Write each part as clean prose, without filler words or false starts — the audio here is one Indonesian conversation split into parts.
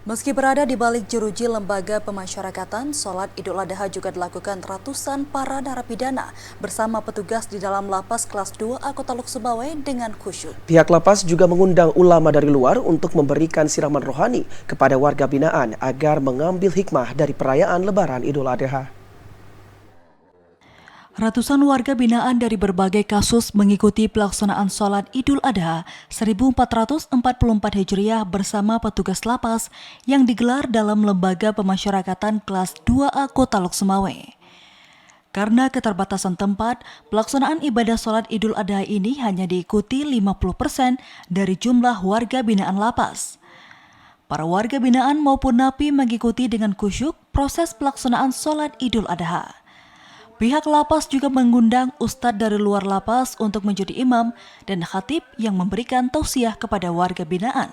Meski berada di balik jeruji lembaga pemasyarakatan, sholat Idul Adha juga dilakukan ratusan para narapidana bersama petugas di dalam lapas kelas 2 Kota Luk Sumbawa dengan khusyuk. Pihak lapas juga mengundang ulama dari luar untuk memberikan siraman rohani kepada warga binaan agar mengambil hikmah dari perayaan Lebaran Idul Adha. Ratusan warga binaan dari berbagai kasus mengikuti pelaksanaan sholat Idul Adha 1444 Hijriah bersama petugas lapas yang digelar dalam lembaga pemasyarakatan kelas 2A Kota Luk Sumbawa. Karena keterbatasan tempat, pelaksanaan ibadah sholat Idul Adha ini hanya diikuti 50% dari jumlah warga binaan lapas. Para warga binaan maupun napi mengikuti dengan khusyuk proses pelaksanaan sholat Idul Adha. Pihak lapas juga mengundang ustadz dari luar lapas untuk menjadi imam dan khatib yang memberikan tausiah kepada warga binaan.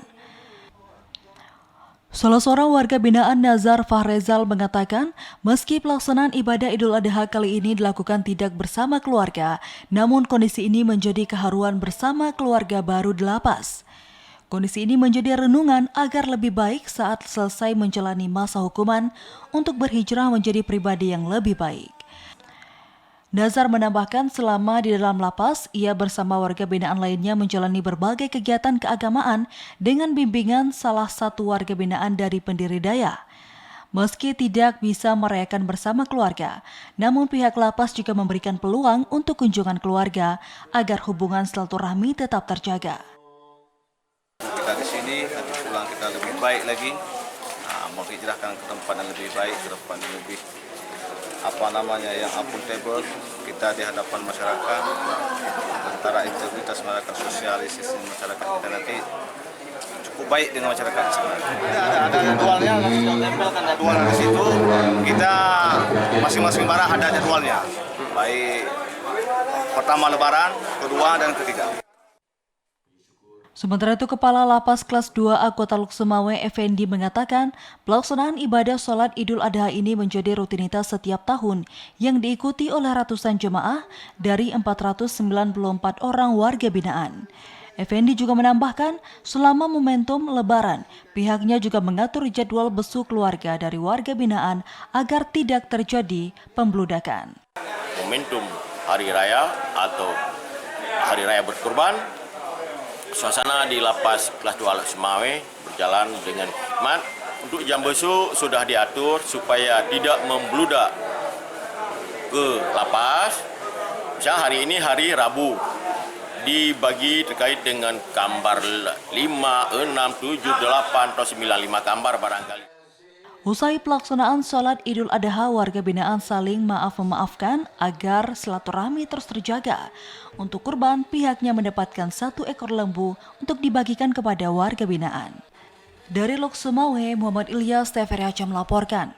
Salah seorang warga binaan, Nazar Fahrezal, mengatakan meski pelaksanaan ibadah Idul Adha kali ini dilakukan tidak bersama keluarga, namun kondisi ini menjadi keharuan bersama keluarga baru di lapas. Kondisi ini menjadi renungan agar lebih baik saat selesai menjalani masa hukuman untuk berhijrah menjadi pribadi yang lebih baik. Nazar menambahkan selama di dalam lapas, ia bersama warga binaan lainnya menjalani berbagai kegiatan keagamaan dengan bimbingan salah satu warga binaan dari pendiri daya. Meski tidak bisa merayakan bersama keluarga, namun pihak lapas juga memberikan peluang untuk kunjungan keluarga agar hubungan silaturahmi tetap terjaga. Kita di sini, nanti pulang kita lebih baik lagi, mau hijrahkan ke tempat yang lebih baik, ke tempat yang lebih yang akuntabel kita di hadapan masyarakat, antara integritas masyarakat, sosialisasi masyarakat kita nanti cukup baik dengan masyarakat. Ada jadwalnya, ada jadwal di situ, kita masing-masing barang ada jadwalnya, baik pertama Lebaran, kedua dan ketiga. Sementara itu, Kepala Lapas Kelas 2A Kota Luk Sumbawa Effendi mengatakan pelaksanaan ibadah sholat Idul Adha ini menjadi rutinitas setiap tahun yang diikuti oleh ratusan jemaah dari 494 orang warga binaan. Effendi juga menambahkan selama momentum Lebaran, pihaknya juga mengatur jadwal besuk keluarga dari warga binaan agar tidak terjadi pembludakan. Momentum Hari Raya atau Hari Raya Berkurban, suasana di lapas kelas 2 Luk Sumbawa berjalan dengan hikmat. Untuk jam besuk sudah diatur supaya tidak membludak ke lapas. Misalnya hari ini hari Rabu, dibagi terkait dengan gambar 5, 6, 7, 8, atau 9, 5 gambar barangkali. Usai pelaksanaan sholat Idul Adha, warga binaan saling maaf-memaafkan agar silaturahmi terus terjaga. Untuk kurban, pihaknya mendapatkan 1 ekor lembu untuk dibagikan kepada warga binaan. Dari Luk Sumbawa, Muhammad Ilyas, TVRI Aceh melaporkan.